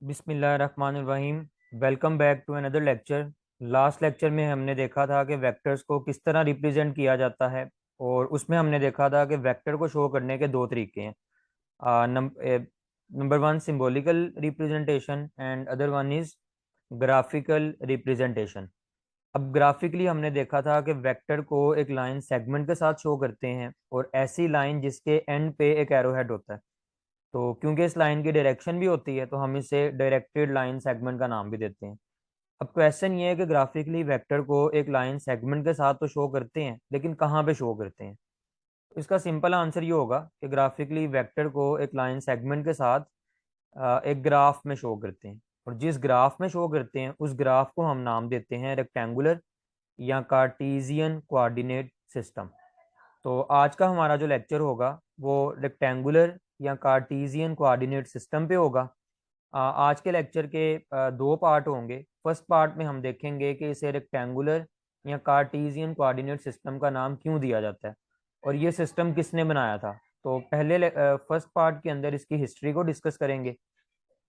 बिस्मिल्लाहिर्रहमानिर्रहीम। Welcome back to another lecture. Last lecture में हमने देखा था कि वेक्टर्स को किस तरह रिप्रेजेंट किया जाता है, और उसमें हमने देखा था कि वेक्टर को शो करने के दो तरीके हैं। Number one symbolical representation and other one is graphical representation. अब ग्राफिकली हमने देखा था कि वेक्टर को एक लाइन सेगमेंट के साथ शो करते हैं, और ऐसी लाइन जिसके एंड पे एक एरो हेड होता है। तो क्योंकि इस लाइन की डायरेक्शन भी होती है तो हम इसे डायरेक्टेड लाइन सेगमेंट का नाम भी देते हैं। अब क्वेश्चन ये है कि ग्राफिकली वेक्टर को एक लाइन सेगमेंट के साथ तो शो करते हैं, लेकिन कहाँ पे शो करते हैं? तो इसका सिंपल आंसर ये होगा कि ग्राफिकली वेक्टर को एक लाइन सेगमेंट के साथ एक ग्राफ में शो करते हैं, और जिस ग्राफ में शो करते हैं उस ग्राफ को हम नाम देते हैं रेक्टेंगुलर या कार्टीजियन कोऑर्डिनेट सिस्टम। तो आज का हमारा जो लेक्चर होगा वो रेक्टेंगुलर या कार्टीजियन कोऑर्डिनेट सिस्टम पे होगा। आज के लेक्चर के दो पार्ट होंगे। फर्स्ट पार्ट में हम देखेंगे कि इसे रेक्टेंगुलर या कार्टीजियन कोऑर्डिनेट सिस्टम का नाम क्यों दिया जाता है, और ये सिस्टम किसने बनाया था। तो पहले फर्स्ट पार्ट के अंदर इसकी हिस्ट्री को डिस्कस करेंगे।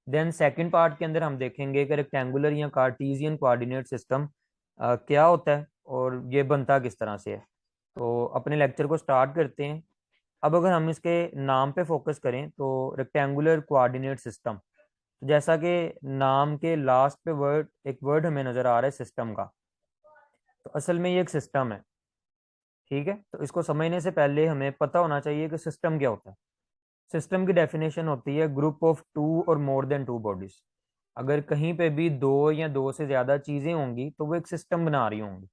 देन सेकंड पार्ट के अंदर हम देखेंगे कि रेक्टेंगुलर या कार्टीजियन कोऑर्डिनेट सिस्टम क्या होता है और ये बनता किस तरह से है। तो अपने लेक्चर को स्टार्ट करते हैं। अब अगर हम इसके नाम पे फोकस करें तो रेक्टेंगुलर कोऑर्डिनेट सिस्टम, जैसा कि नाम के लास्ट पे एक वर्ड हमें नजर आ रहा है सिस्टम का, तो असल में ये एक सिस्टम है। ठीक है, तो इसको समझने से पहले हमें पता होना चाहिए कि सिस्टम क्या होता है। सिस्टम की डेफिनेशन होती है ग्रुप ऑफ टू और मोर देन टू बॉडीज। अगर कहीं पे भी दो या दो से ज्यादा चीजें होंगी तो वो एक सिस्टम बना रही होंगी।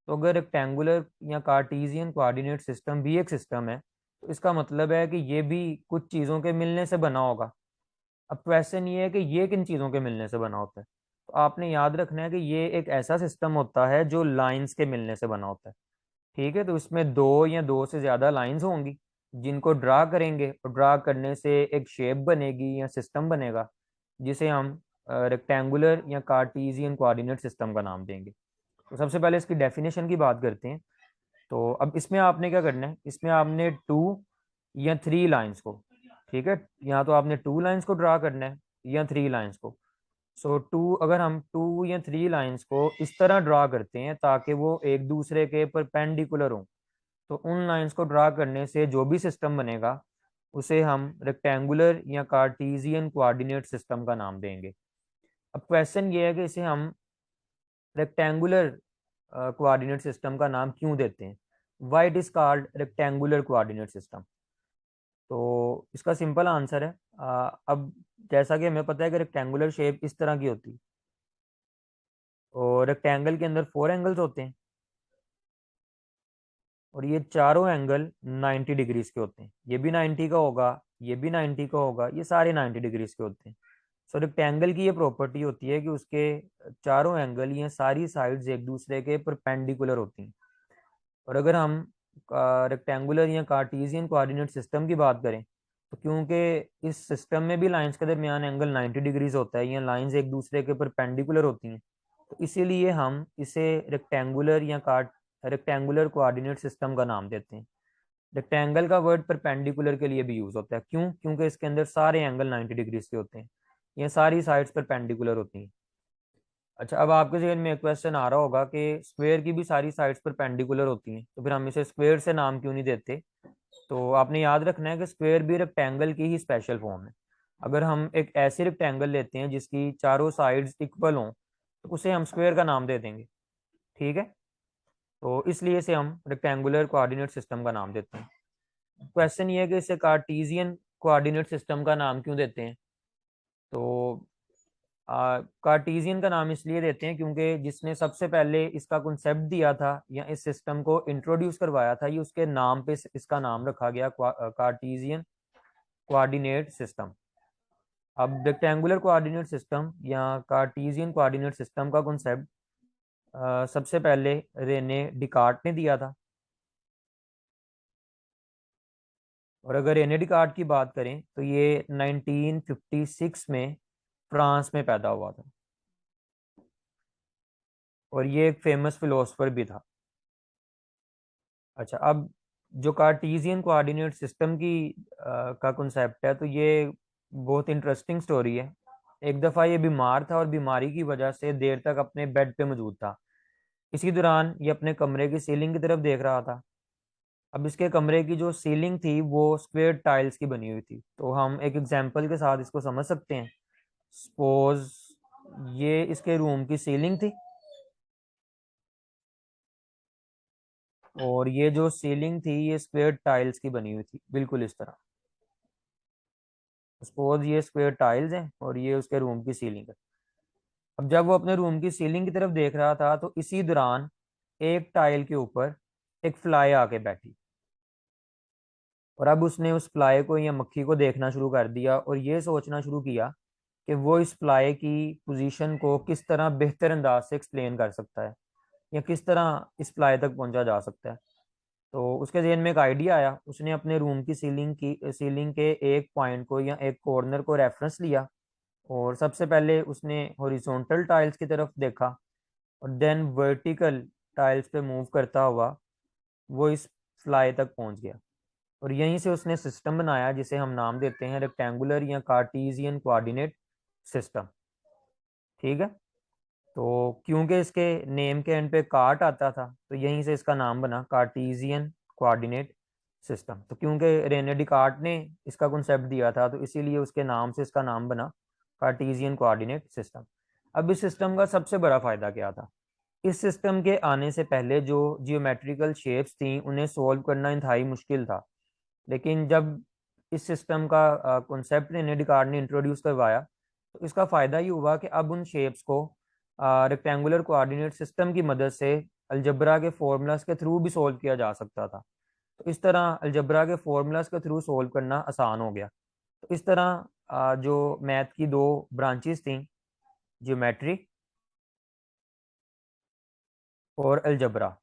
तो अगर रेक्टेंगुलर या कार्टीजियन कोऑर्डिनेट सिस्टम भी एक सिस्टम है, तो इसका मतलब है कि ये भी कुछ चीजों के मिलने से बना होगा। अब क्वेश्चन ये है कि ये किन चीजों के मिलने से बना होता है। तो आपने याद रखना है कि ये एक ऐसा सिस्टम होता है जो लाइंस के मिलने से बना होता है। ठीक है, तो इसमें दो या दो से ज्यादा लाइंस होंगी जिनको ड्रा करेंगे, और ड्रा करने से एक शेप बनेगी या सिस्टम बनेगा, जिसे हम रेक्टेंगुलर या कार्टीजियन कोऑर्डिनेट सिस्टम का नाम देंगे। तो सबसे पहले इसकी डेफिनेशन की बात करते हैं। तो अब इसमें आपने क्या करना है, इसमें आपने टू या थ्री लाइंस को, ठीक है, या तो आपने टू लाइंस को ड्रा करना है या थ्री लाइंस को। सो टू, अगर हम टू या थ्री लाइंस को इस तरह ड्रा करते हैं ताकि वो एक दूसरे के परपेंडिकुलर हों, तो उन लाइंस को ड्रा करने से जो भी सिस्टम बनेगा उसे हम रेक्टेंगुलर या कार्टीजियन कोऑर्डिनेट सिस्टम का नाम देंगे। अब क्वेश्चन ये है कि इसे हम रेक्टेंगुलर कोऑर्डिनेट सिस्टम का नाम क्यों देते हैं, why it is called rectangular coordinate system. तो इसका सिंपल आंसर है, अब जैसा कि हमें पता है कि रेक्टेंगुलर शेप इस तरह की होती है, और रेक्टेंगल के अंदर फोर एंगल्स होते हैं, और ये चारों एंगल 90 डिग्रीज के होते हैं। ये भी 90 का होगा, ये भी 90 का होगा, ये सारे 90 डिग्रीज के होते हैं। सो रेक्टेंगल की ये प्रॉपर्टी होती है कि उसके चारों एंगल, ये सारी साइड्स एक दूसरे के परपेंडिकुलर होती हैं। और अगर हम रेक्टेंगुलर या कार्टीजियन कोऑर्डिनेट सिस्टम की बात करें, तो क्योंकि इस सिस्टम में भी लाइंस के दरमियान एंगल 90 डिग्रीज होता है, या लाइंस एक दूसरे के परपेंडिकुलर होती हैं, तो इसीलिए हम इसे रेक्टेंगुलर या रेक्टेंगुलर कोऑर्डिनेट सिस्टम का नाम देते हैं। रेक्टेंगल का वर्ड परपेंडिकुलर के लिए भी यूज होता है, क्यों? क्योंकि इसके अंदर सारे एंगल 90 डिग्रीज के होते हैं, ये सारी साइड्स परपेंडिकुलर होती हैं। अच्छा, अब आपके जहन में एक क्वेश्चन आ रहा होगा कि स्क्वायर की भी सारी साइड्स परपेंडिकुलर होती हैं, तो फिर हम इसे स्क्वायर से नाम क्यों नहीं देते। तो आपने याद रखना है कि स्क्वायर भी रेक्टेंगल की ही स्पेशल फॉर्म है। अगर हम एक ऐसे रेक्टेंगल लेते हैं जिसकी चारों साइड्स इक्वल हों, तो उसे हम स्क्वायर का नाम दे देंगे। ठीक है, तो इसलिए इसे हम रेक्टेंगुलर कोऑर्डिनेट सिस्टम का नाम देते हैं। क्वेश्चन ये है कि इसे कार्टीजियन कोऑर्डिनेट सिस्टम का नाम क्यों देते हैं। तो कार्टीजियन का नाम इसलिए देते हैं क्योंकि जिसने सबसे पहले इसका कॉन्सेप्ट दिया था या इस सिस्टम को इंट्रोड्यूस करवाया था, ये उसके नाम पे इसका नाम रखा गया, कार्टीजियन कोऑर्डिनेट सिस्टम। अब रेक्टेंगुलर कोऑर्डिनेट सिस्टम या कार्टीजियन कोऑर्डिनेट सिस्टम का कॉन्सेप्ट सबसे पहले रेने डिकार्ट ने दिया था। और अगर रेने डिकार्ट की बात करें तो ये 1956 में फ्रांस में पैदा हुआ था, और ये एक फेमस फिलोसफर भी था। अच्छा, अब जो कार्टीजियन कोऑर्डिनेट सिस्टम की का कॉन्सेप्ट है, तो ये बहुत इंटरेस्टिंग स्टोरी है। एक दफ़ा ये बीमार था और बीमारी की वजह से देर तक अपने बेड पे मौजूद था। इसी दौरान ये अपने कमरे की सीलिंग की तरफ देख रहा था। अब इसके कमरे की जो सीलिंग थी वो स्क्वेयर टाइल्स की बनी हुई थी। तो हम एक एग्जांपल के साथ इसको समझ सकते हैं। सपोज ये इसके रूम की सीलिंग थी, और ये जो सीलिंग थी ये स्क्वेयर टाइल्स की बनी हुई थी, बिल्कुल इस तरह। सपोज ये स्क्वेयर टाइल्स हैं और ये उसके रूम की सीलिंग है। अब जब वो अपने रूम की सीलिंग की तरफ देख रहा था तो इसी दौरान एक टाइल के ऊपर एक फ्लाई आके बैठी, और अब उसने उस फ्लाई को या मक्खी को देखना शुरू कर दिया और ये सोचना शुरू किया कि वो इस फ्लाई की पोजीशन को किस तरह बेहतर अंदाज से एक्सप्लेन कर सकता है, या किस तरह इस फ्लाई तक पहुंचा जा सकता है। तो उसके जहन में एक आइडिया आया। उसने अपने रूम की सीलिंग के एक पॉइंट को या एक कॉर्नर को रेफरेंस लिया, और सबसे पहले उसने हॉरिजॉन्टल टाइल्स की तरफ देखा, और देन वर्टिकल टाइल्स पे मूव करता हुआ वो इस फ्लाई तक पहुंच गया। और यहीं से उसने सिस्टम बनाया जिसे हम नाम देते हैं रेक्टेंगुलर या कार्टीजियन कोऑर्डिनेट सिस्टम। ठीक है। तो क्योंकि इसके नेम के एंड पे कार्ट आता था तो यहीं से इसका नाम बना कार्टीजियन कोऑर्डिनेट सिस्टम। तो क्योंकि रेने डिकार्ट ने इसका कॉन्सेप्ट दिया था तो इसीलिए उसके नाम से इसका नाम बना कार्टीजियन कोऑर्डिनेट सिस्टम। अब इस सिस्टम का सबसे बड़ा फायदा क्या था? इस सिस्टम के आने से पहले जो जियोमेट्रिकल शेप्स थी उन्हें सोल्व करना इंतहाई मुश्किल था। लेकिन जब इस सिस्टम का कॉन्सेप्ट रेने डिकार्ट ने इंट्रोड्यूस करवाया तो इसका फ़ायदा ये हुआ कि अब उन शेप्स को रेक्टेंगुलर कोऑर्डिनेट सिस्टम की मदद से अलजब्रा के फॉर्मूलाज के थ्रू भी सोल्व किया जा सकता था। तो इस तरह अलजब्रा के फॉर्मूलाज के थ्रू सोल्व करना आसान हो गया। तो इस तरह जो मैथ की दो ब्रांचेस थी, ज्योमेट्री और अलजब्रा,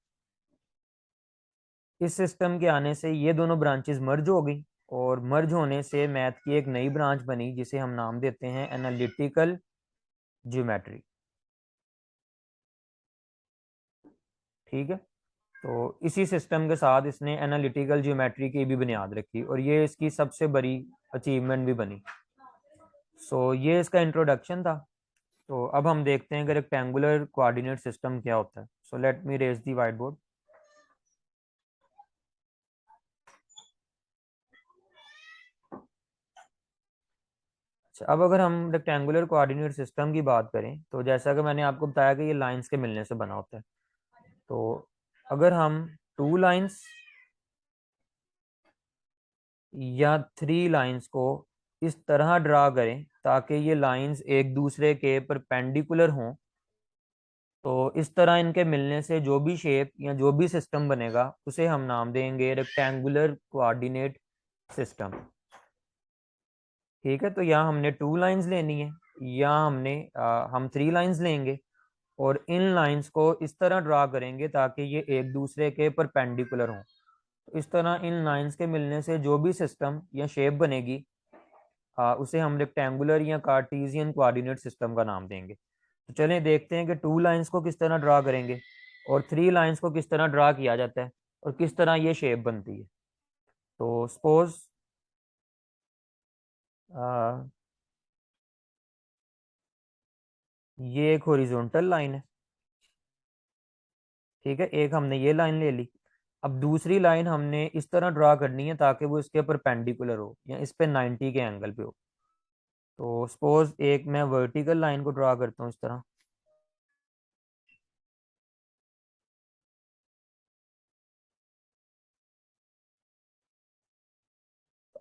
इस सिस्टम के आने से ये दोनों ब्रांचेस मर्ज हो गई, और मर्ज होने से मैथ की एक नई ब्रांच बनी जिसे हम नाम देते हैं एनालिटिकल ज्योमेट्री। ठीक है। तो इसी सिस्टम के साथ इसने एनालिटिकल ज्योमेट्री की भी बुनियाद रखी और ये इसकी सबसे बड़ी अचीवमेंट भी बनी। ये इसका इंट्रोडक्शन था। तो अब हम देखते हैं कि रेक्टेंगुलर कोऑर्डिनेट सिस्टम क्या होता है। लेट मी रेज दी व्हाइट बोर्ड। अच्छा, अब अगर हम रेक्टेंगुलर कोऑर्डिनेट सिस्टम की बात करें तो जैसा कि मैंने आपको बताया कि ये लाइंस के मिलने से बना होता है। तो अगर हम टू लाइंस या थ्री लाइंस को इस तरह ड्रा करें ताकि ये लाइंस एक दूसरे के परपेंडिकुलर हों, तो इस तरह इनके मिलने से जो भी शेप या जो भी सिस्टम बनेगा उसे हम नाम देंगे रेक्टेंगुलर कोऑर्डिनेट सिस्टम। ठीक है। तो यहाँ हमने टू लाइंस लेनी है, या हम थ्री लाइंस लेंगे और इन लाइंस को इस तरह ड्रा करेंगे ताकि ये एक दूसरे के परपेंडिकुलर हों। तो इस तरह इन लाइंस के मिलने से जो भी सिस्टम या शेप बनेगी उसे हम रेक्टेंगुलर या कार्टीजियन कोऑर्डिनेट सिस्टम का नाम देंगे। तो चलें देखते हैं कि टू लाइंस को किस तरह ड्रा करेंगे और थ्री लाइंस को किस तरह ड्रा किया जाता है और किस तरह ये शेप बनती है। तो सपोज ये एक हॉरिजॉन्टल लाइन है। ठीक है, एक हमने ये लाइन ले ली। अब दूसरी लाइन हमने इस तरह ड्रा करनी है ताकि वो इसके परपेंडिकुलर हो या इस पे 90 के एंगल पे हो। तो सपोज एक मैं वर्टिकल लाइन को ड्रा करता हूँ इस तरह।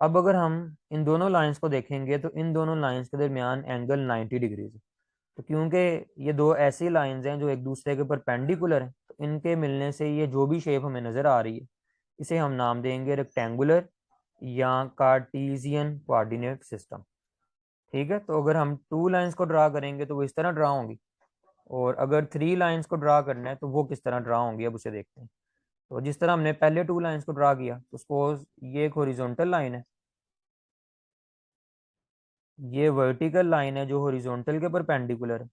अब अगर हम इन दोनों लाइंस को देखेंगे तो इन दोनों लाइंस के दरमियान एंगल 90 डिग्रीज है। तो क्योंकि ये दो ऐसी लाइंस हैं जो एक दूसरे के परपेंडिकुलर हैं तो इनके मिलने से ये जो भी शेप हमें नज़र आ रही है इसे हम नाम देंगे रेक्टेंगुलर या कार्टीजियन कोऑर्डिनेट सिस्टम। ठीक है। तो अगर हम टू लाइंस को ड्रा करेंगे तो वो इस तरह ड्रा होंगी, और अगर थ्री लाइंस को ड्रा करना है तो वो किस तरह ड्रा होंगी अब उसे देखते हैं। तो जिस तरह हमने पहले टू लाइंस को ड्रा किया तो सपोज ये एक हॉरिजॉन्टल लाइन है, ये वर्टिकल लाइन है जो हॉरिजॉन्टल के परपेंडिकुलर है।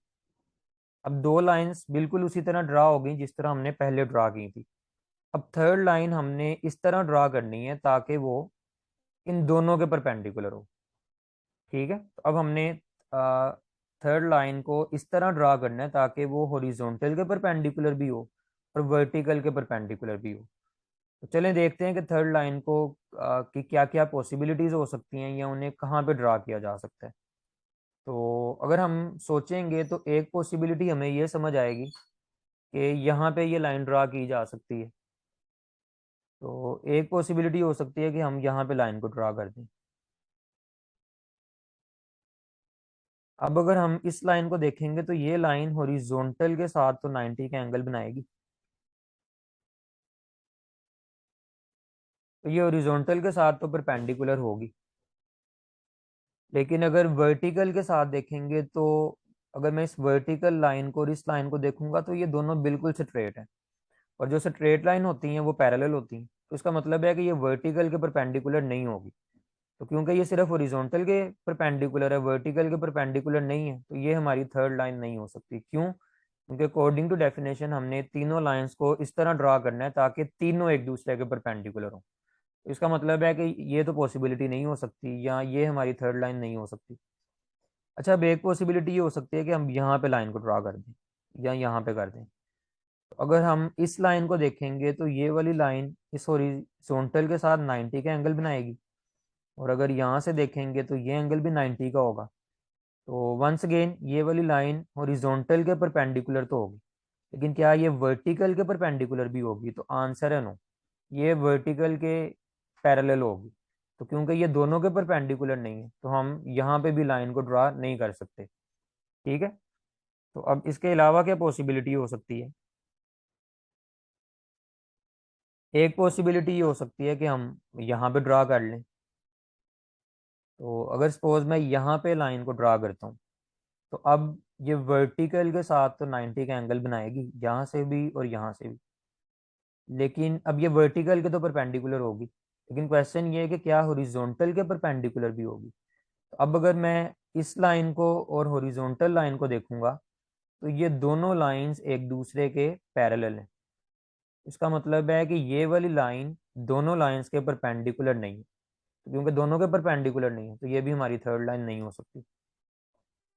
अब दो लाइंस बिल्कुल उसी तरह ड्रा हो गई जिस तरह हमने पहले ड्रा की थी। अब थर्ड लाइन हमने इस तरह ड्रा करनी है ताकि वो इन दोनों के परपेंडिकुलर हो। ठीक है। तो अब हमने थर्ड लाइन को इस तरह ड्रा करना है ताकि वो हॉरिजॉन्टल के परपेंडिकुलर भी हो और वर्टिकल के परपेंडिकुलर भी हो। तो चलें देखते हैं कि थर्ड लाइन को की क्या क्या पॉसिबिलिटीज़ हो सकती हैं या उन्हें कहाँ पे ड्रा किया जा सकता है। तो अगर हम सोचेंगे तो एक पॉसिबिलिटी हमें ये समझ आएगी कि यहाँ पे ये लाइन ड्रा की जा सकती है। तो एक पॉसिबिलिटी हो सकती है कि हम यहाँ पे लाइन को ड्रा कर दें। अब अगर हम इस लाइन को देखेंगे तो ये लाइन हॉरिजॉन्टल के साथ तो 90 का एंगल बनाएगी। तो ये हॉरिजॉन्टल के साथ तो परपेंडिकुलर होगी, लेकिन अगर वर्टिकल के साथ देखेंगे तो अगर मैं इस वर्टिकल लाइन को और इस लाइन को देखूंगा तो ये दोनों बिल्कुल स्ट्रेट हैं, और जो स्ट्रेट लाइन होती हैं वो पैरेलल होती हैं। तो इसका मतलब है कि ये वर्टिकल के परपेंडिकुलर नहीं होगी। तो क्योंकि ये सिर्फ हॉरिजॉन्टल के परपेंडिकुलर है, वर्टिकल के परपेंडिकुलर नहीं है, तो ये हमारी थर्ड लाइन नहीं हो सकती। क्यों? क्योंकि अकॉर्डिंग टू डेफिनेशन हमने तीनों लाइंस को इस तरह ड्रा करना है ताकि तीनों एक दूसरे के परपेंडिकुलर हो। इसका मतलब है कि ये तो पॉसिबिलिटी नहीं हो सकती, या ये हमारी थर्ड लाइन नहीं हो सकती। अच्छा, अब एक पॉसिबिलिटी ये हो सकती है कि हम यहाँ पे लाइन को ड्रा कर दें या यहाँ पे कर दें। तो अगर हम इस लाइन को देखेंगे तो ये वाली लाइन इस हॉरिजॉन्टल के साथ 90 का एंगल बनाएगी, और अगर यहाँ से देखेंगे तो ये एंगल भी 90 का होगा। तो वंस अगेन ये वाली लाइन हॉरिजॉन्टल के परपेंडिकुलर तो होगी, लेकिन क्या ये वर्टिकल के परपेंडिकुलर भी होगी? तो आंसर है नो, ये वर्टिकल के पैरेलल होगी। तो क्योंकि ये दोनों के परपेंडिकुलर नहीं है तो हम यहाँ पे भी लाइन को ड्रा नहीं कर सकते। ठीक है, तो अब इसके अलावा क्या पॉसिबिलिटी हो सकती है? एक पॉसिबिलिटी ये हो सकती है कि हम यहाँ पे ड्रा कर लें। तो अगर सपोज मैं यहाँ पे लाइन को ड्रा करता हूँ तो अब ये वर्टिकल के साथ तो 90 का एंगल बनाएगी, यहाँ से भी और यहाँ से भी। लेकिन अब ये वर्टिकल के तो परपेंडिकुलर होगी, लेकिन क्वेश्चन ये है कि क्या हॉरिजॉन्टल के परपेंडिकुलर भी होगी? तो अब अगर मैं इस लाइन को और हॉरिजॉन्टल लाइन को देखूंगा तो ये दोनों लाइंस एक दूसरे के पैरेलल हैं। इसका मतलब है कि ये वाली लाइन दोनों लाइंस के परपेंडिकुलर नहीं है। तो क्योंकि दोनों के परपेंडिकुलर नहीं है तो ये भी हमारी थर्ड लाइन नहीं हो सकती।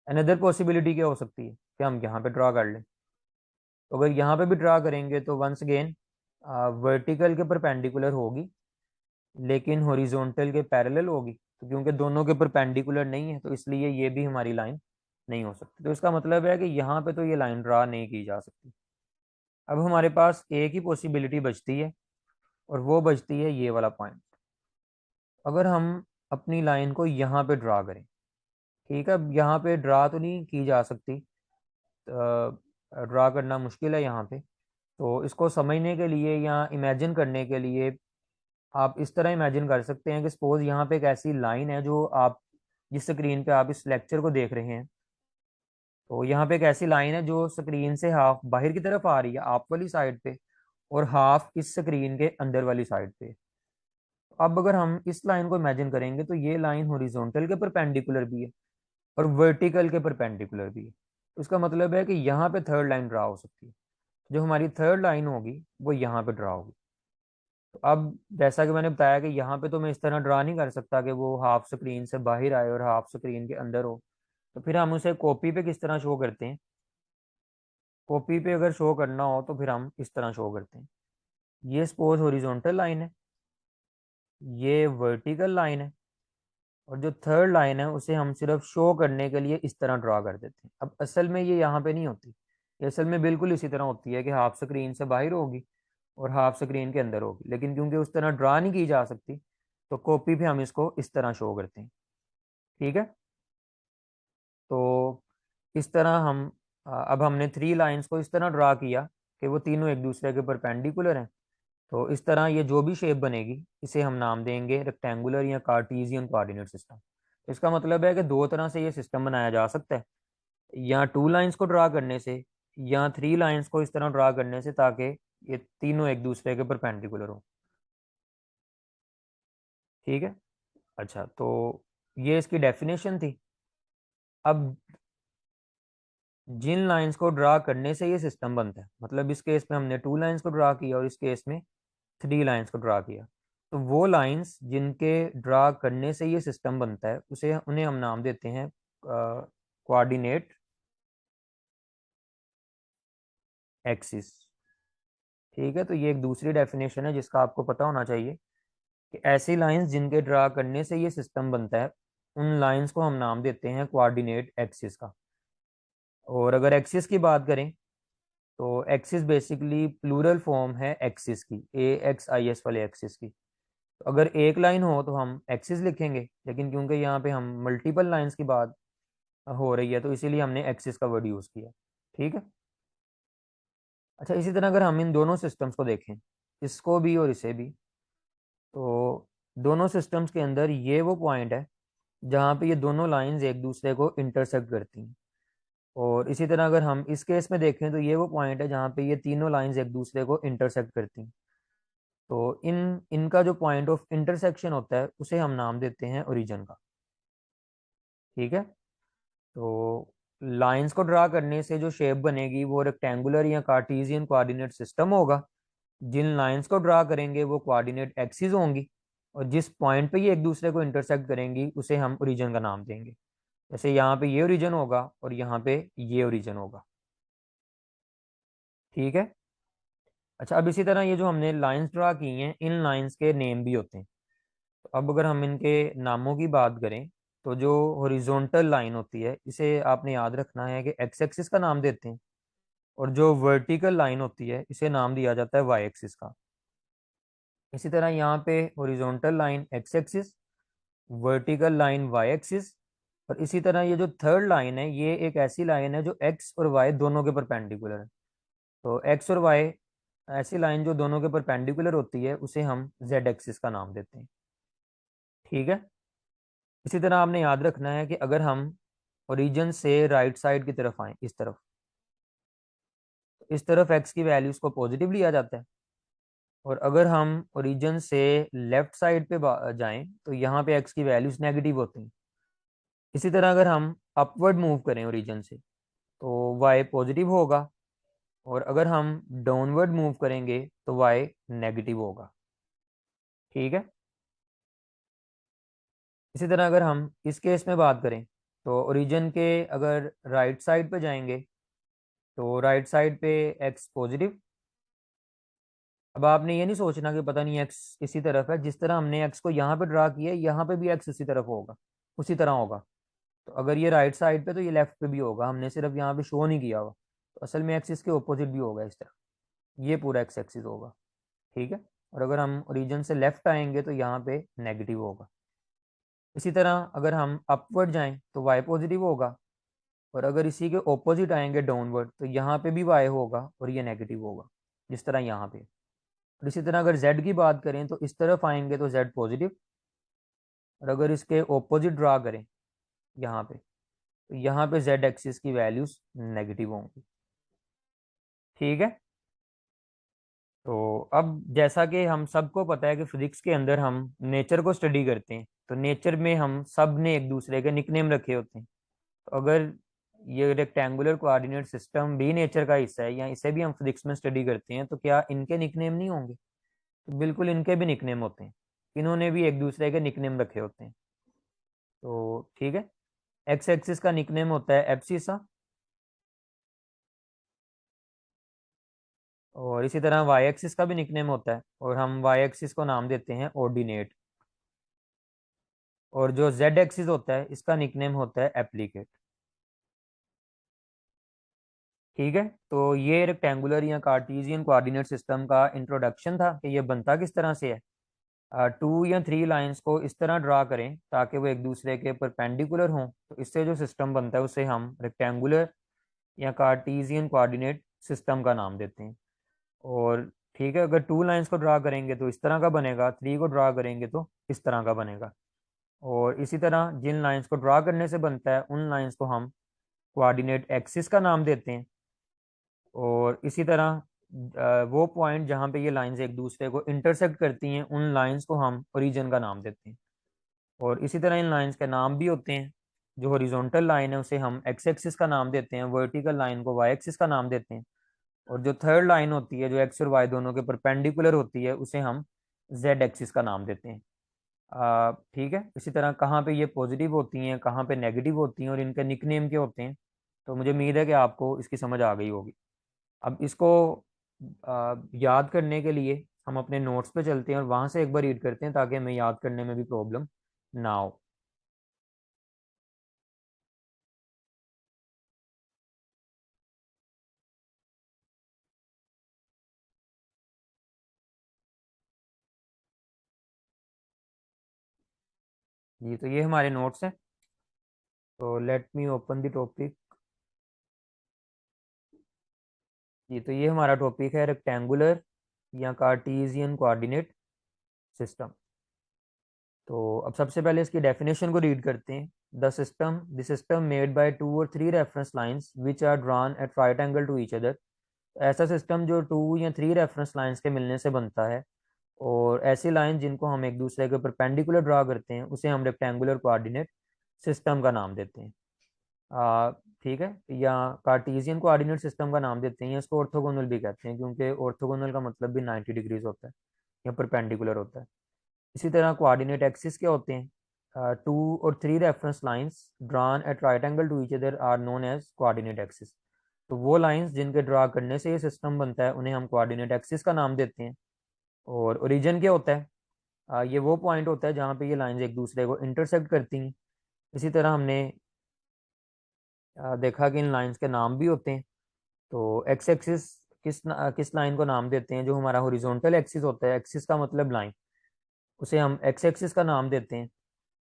अनदर पॉसिबिलिटी क्या हो सकती है कि हम यहाँ पे ड्रा कर लें। तो अगर यहाँ पे भी ड्रा करेंगे तो वंस अगेन वर्टिकल के परपेंडिकुलर होगी, लेकिन हॉरिजॉन्टल के पैरेलल होगी। तो क्योंकि दोनों के परपेंडिकुलर नहीं है तो इसलिए ये भी हमारी लाइन नहीं हो सकती। तो इसका मतलब है कि यहाँ पे तो ये लाइन ड्रा नहीं की जा सकती। अब हमारे पास एक ही पॉसिबिलिटी बचती है, और वो बचती है ये वाला पॉइंट। अगर हम अपनी लाइन को यहाँ पे ड्रा करें, ठीक है, अब यहाँ पे ड्रा तो नहीं की जा सकती, ड्रा करना मुश्किल है यहाँ पे। तो इसको समझने के लिए या इमेजिन करने के लिए आप इस तरह इमेजिन कर सकते हैं कि सपोज यहाँ पे एक ऐसी लाइन है जो आप जिस स्क्रीन पे आप इस लेक्चर को देख रहे हैं। तो यहाँ पे एक ऐसी लाइन है जो स्क्रीन से हाफ बाहर की तरफ आ रही है आप वाली साइड पे, और हाफ इस स्क्रीन के अंदर वाली साइड पे। अब अगर हम इस लाइन को इमेजिन करेंगे तो ये लाइन हॉरिजॉन्टल के परपेंडिकुलर भी है और वर्टिकल के परपेंडिकुलर भी है। तो इसका मतलब है कि यहाँ पे थर्ड लाइन ड्रा हो सकती है। जो हमारी थर्ड लाइन होगी वो यहाँ पे ड्रा होगी। तो अब जैसा कि मैंने बताया कि यहाँ पे तो मैं इस तरह ड्रा नहीं कर सकता कि वो हाफ स्क्रीन से बाहर आए और हाफ स्क्रीन के अंदर हो। तो फिर हम उसे कॉपी पे किस तरह शो करते हैं? कॉपी पे अगर शो करना हो तो फिर हम इस तरह शो करते हैं। ये सपोज हॉरिजॉन्टल लाइन है, ये वर्टिकल लाइन है, और जो थर्ड लाइन है उसे हम सिर्फ शो करने के लिए इस तरह ड्रा कर देते हैं। अब असल में ये यहाँ पे नहीं होती, ये असल में बिल्कुल इसी तरह होती है कि हाफ स्क्रीन से बाहर होगी और हाफ स्क्रीन के अंदर होगी, लेकिन क्योंकि उस तरह ड्रा नहीं की जा सकती तो कॉपी पे हम इसको इस तरह शो करते हैं। ठीक है, तो इस तरह हम अब हमने थ्री लाइंस को इस तरह ड्रा किया कि वो तीनों एक दूसरे के परपेंडिकुलर हैं। तो इस तरह ये जो भी शेप बनेगी इसे हम नाम देंगे रेक्टेंगुलर या कार्टेशियन कोऑर्डिनेट सिस्टम। इसका मतलब है कि दो तरह से ये सिस्टम बनाया जा सकता है, या टू लाइंस को ड्रा करने से या थ्री लाइंस को इस तरह ड्रा करने से, ताकि ये तीनों एक दूसरे के परपेंडिकुलर हो। ठीक है, अच्छा, तो ये इसकी डेफिनेशन थी। अब जिन लाइंस को ड्रा करने से ये सिस्टम बनता है, मतलब इस केस में हमने टू लाइंस को ड्रा किया और इस केस में थ्री लाइंस को ड्रा किया, तो वो लाइंस जिनके ड्रा करने से ये सिस्टम बनता है उसे उन्हें हम नाम देते हैं कोऑर्डिनेट एक्सिस। ठीक है, तो ये एक दूसरी डेफिनेशन है जिसका आपको पता होना चाहिए कि ऐसी लाइंस जिनके ड्रा करने से ये सिस्टम बनता है, उन लाइंस को हम नाम देते हैं कोऑर्डिनेट एक्सिस का। और अगर एक्सिस की बात करें तो एक्सिस बेसिकली प्लूरल फॉर्म है एक्सिस की, AXIS वाले एक्सिस की। तो अगर एक लाइन हो तो हम एक्सिस लिखेंगे, लेकिन क्योंकि यहाँ पे हम मल्टीपल लाइंस की बात हो रही है तो इसीलिए हमने एक्सिस का वर्ड यूज़ किया। ठीक है। अच्छा, इसी तरह अगर हम इन दोनों सिस्टम्स को देखें, इसको भी और इसे भी, तो दोनों सिस्टम्स के अंदर ये वो पॉइंट है जहाँ पे ये दोनों लाइंस एक दूसरे को इंटरसेक्ट करती हैं। और इसी तरह अगर हम इस केस में देखें तो ये वो पॉइंट है जहाँ पे ये तीनों लाइंस एक दूसरे को इंटरसेक्ट करती हैं। तो इनका जो पॉइंट ऑफ इंटरसेक्शन होता है उसे हम नाम देते हैं ओरिजिन का। ठीक है। तो लाइंस को ड्रा करने से जो शेप बनेगी वो रेक्टेंगुलर या कार्टेशियन कोऑर्डिनेट सिस्टम होगा। जिन लाइंस को ड्रा करेंगे वो कोऑर्डिनेट एक्सिस होंगी, और जिस पॉइंट पे ये एक दूसरे को इंटरसेक्ट करेंगी उसे हम ओरिजिन का नाम देंगे। जैसे यहाँ पे ये ओरिजिन होगा और यहाँ पे ये ओरिजिन होगा। ठीक है। अच्छा, अब इसी तरह ये जो हमने लाइंस ड्रा की हैं, इन लाइंस के नेम भी होते हैं। तो अब अगर हम इनके नामों की बात करें तो जो हॉरिजॉन्टल लाइन होती है इसे आपने याद रखना है कि एक्स एक्सिस का नाम देते हैं, और जो वर्टिकल लाइन होती है इसे नाम दिया जाता है वाई एक्सिस का। इसी तरह यहाँ पे horizontal line X axis, vertical line Y axis, और इसी तरह ये जो थर्ड लाइन है ये एक ऐसी लाइन है जो एक्स और वाई दोनों के परपेंडिकुलर है। तो एक्स और वाई ऐसी लाइन जो दोनों के परपेंडिकुलर होती है उसे हम जेड एक्सिस का नाम देते हैं। ठीक है। इसी तरह आपने याद रखना है कि अगर हम ओरिजिन से राइट साइड की तरफ आए, इस तरफ, तो इस तरफ एक्स की वैल्यूज को पॉजिटिव लिया जाता है। और अगर हम ओरिजिन से लेफ्ट साइड पे जाएं तो यहाँ पे एक्स की वैल्यूज नेगेटिव होती हैं। इसी तरह अगर हम अपवर्ड मूव करें ओरिजिन से तो वाई पॉजिटिव होगा, और अगर हम डाउनवर्ड मूव करेंगे तो वाई नेगेटिव होगा। ठीक है। इसी तरह अगर हम इस केस में बात करें तो ओरिजिन के अगर राइट साइड पे जाएंगे तो राइट साइड पे एक्स पॉजिटिव। अब आपने ये नहीं सोचना कि पता नहीं एक्स इसी तरफ है, जिस तरह हमने एक्स को यहाँ पे ड्रा किया है यहाँ पे भी एक्स उसी तरफ होगा, उसी तरह होगा। तो अगर ये राइट साइड पे तो ये लेफ्ट पे भी होगा, हमने सिर्फ यहाँ पे शो नहीं किया हुआ। तो असल में एक्सिस के ऑपोजिट भी होगा, इस तरह ये पूरा एक्स एक्सिस होगा। ठीक है। और अगर हम ओरिजिन से लेफ्ट आएंगे तो यहाँ पे नेगेटिव होगा। इसी तरह अगर हम अपवर्ड जाएं तो वाई पॉजिटिव होगा, और अगर इसी के ऑपोजिट आएंगे डाउनवर्ड तो यहाँ पे भी वाई होगा और ये नेगेटिव होगा, जिस तरह यहाँ पे। और इसी तरह अगर जेड की बात करें तो इस तरफ आएंगे तो जेड पॉजिटिव, और अगर इसके ऑपोजिट ड्रा करें यहाँ पे तो यहाँ पे जेड एक्सिस की वैल्यूज नेगेटिव होंगी। ठीक है। तो अब जैसा कि हम सबको पता है कि फिजिक्स के अंदर हम नेचर को स्टडी करते हैं, तो नेचर में हम सब ने एक दूसरे के निकनेम रखे होते हैं। तो अगर ये रेक्टेंगुलर कोऑर्डिनेट सिस्टम भी नेचर का हिस्सा है या इसे भी हम फिजिक्स में स्टडी करते हैं, तो क्या इनके निकनेम नहीं होंगे? तो बिल्कुल इनके भी निकनेम होते हैं, इन्होंने भी एक दूसरे के निकनेम रखे होते हैं। तो ठीक है, एक्स एक्सिस का निकनेम होता है एब्सिसा, और इसी तरह वाई एक्सिस का भी निकनेम होता है, और हम वाई एक्सिस को नाम देते हैं ऑर्डिनेट। और जो जेड एक्सिस होता है इसका निकनेम होता है एप्लीकेट। ठीक है। तो ये रेक्टेंगुलर या कार्टेशियन कोऑर्डिनेट सिस्टम का इंट्रोडक्शन था कि ये बनता किस तरह से है। टू या थ्री लाइंस को इस तरह ड्रा करें ताकि वो एक दूसरे के परपेंडिकुलर हों, तो इससे जो सिस्टम बनता है उसे हम रेक्टेंगुलर या कार्टेशियन कोऑर्डिनेट सिस्टम का नाम देते हैं। और ठीक है, अगर टू लाइंस को ड्रा करेंगे तो इस तरह का बनेगा, थ्री को ड्रा करेंगे तो इस तरह का बनेगा। और इसी तरह जिन लाइंस को ड्रा करने से बनता है उन लाइंस को हम कोऑर्डिनेट एक्सिस का नाम देते हैं। और इसी तरह वो पॉइंट जहाँ पे ये लाइंस एक दूसरे को इंटरसेक्ट करती हैं उन लाइंस को हम ओरिजिन का नाम देते हैं। और इसी तरह इन लाइंस के नाम भी होते हैं। जो हॉरिजॉन्टल लाइन है उसे हम एक्स एक्सिस का नाम देते हैं, वर्टिकल लाइन को वाई एक्सिस का नाम देते हैं, और जो थर्ड लाइन होती है जो एक्स और वाई दोनों के परपेंडिकुलर होती है उसे हम जेड एक्सिस का नाम देते हैं। ठीक है। इसी तरह कहाँ पे ये पॉजिटिव होती हैं, कहाँ पे नेगेटिव होती हैं, और इनके निकनेम के होते हैं। तो मुझे उम्मीद है कि आपको इसकी समझ आ गई होगी। अब इसको याद करने के लिए हम अपने नोट्स पे चलते हैं और वहां से एक बार रीड करते हैं ताकि हमें याद करने में भी प्रॉब्लम ना हो। जी तो ये हमारे नोट्स हैं। तो let me open the topic. जी तो ये हमारा टॉपिक है रेक्टेंगुलर या कार्टेशियन कोऑर्डिनेट सिस्टम। तो अब सबसे पहले इसकी डेफिनेशन को रीड करते हैं। The system made by 2 or 3 reference lines which are drawn at right angle to each other. ऐसा सिस्टम जो 2 या 3 रेफरेंस लाइंस के मिलने से बनता है और ऐसी लाइन जिनको हम एक दूसरे के परपेंडिकुलर ड्रा करते हैं उसे हम रेक्टेंगुलर कोऑर्डिनेट सिस्टम का नाम देते हैं। आ, ठीक है, या कार्टेशियन कोऑर्डिनेट सिस्टम का नाम देते हैं या इसको ऑर्थोगोनल भी कहते हैं क्योंकि ऑर्थोगोनल का मतलब भी 90 डिग्रीज होता है या परपेंडिकुलर होता है। इसी तरह कोऑर्डिनेट एक्सिस क्या होते हैं? 2 or 3 reference lines drawn at right angle to each other are known as coordinate axis. तो वो लाइंस जिनके ड्रा करने से ये सिस्टम बनता है उन्हें हम कोऑर्डिनेट एक्सिस का नाम देते हैं। और ओरिजिन क्या होता है? ये वो पॉइंट होता है जहाँ पे ये लाइंस एक दूसरे को इंटरसेक्ट करती हैं। इसी तरह हमने देखा कि इन लाइंस के नाम भी होते हैं। तो एक्स एक्सिस किस लाइन को नाम देते हैं? जो हमारा हॉरिजॉन्टल एक्सिस होता है, एक्सिस का मतलब लाइन, उसे हम एक्स एक्सिस का नाम देते हैं।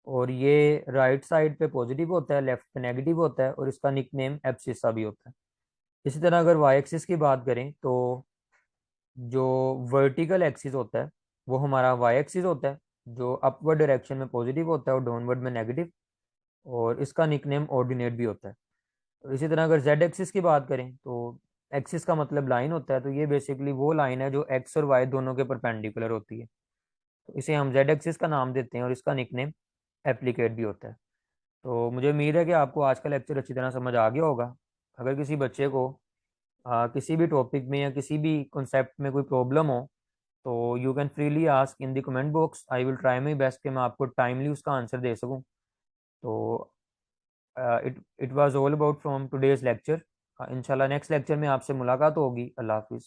और ये राइट साइड पे पॉजिटिव होता है, लेफ्ट पे नेगेटिव होता है और इसका निकनेम एब्सिसा भी होता है। इसी तरह अगर वाई एक्सिस की बात करें तो जो वर्टिकल एक्सिस होता है वो हमारा वाई एक्सिस होता है, जो अपवर्ड डायरेक्शन में पॉजिटिव होता है और डाउनवर्ड में नेगेटिव, और इसका निकनेम ऑर्डिनेट भी होता है। और इसी तरह अगर जेड एक्सिस की बात करें तो एक्सिस का मतलब लाइन होता है, तो ये बेसिकली वो लाइन है जो एक्स और वाई दोनों के परपेंडिकुलर होती है, तो इसे हम जेड एक्सिस का नाम देते हैं और इसका निकनेम एप्लीकेट भी होता है। तो मुझे उम्मीद है कि आपको आज का लेक्चर अच्छी तरह समझ आ गया होगा। अगर किसी बच्चे को किसी भी टॉपिक में या किसी भी कॉन्सेप्ट में कोई प्रॉब्लम हो तो you can freely ask in the comment box. I will try my best कि मैं आपको टाइमली उसका आंसर दे सकूं। तो it was all about from today's lecture. इंशाल्लाह नेक्स्ट लेक्चर में आपसे मुलाकात होगी। अल्लाह हाफिज़।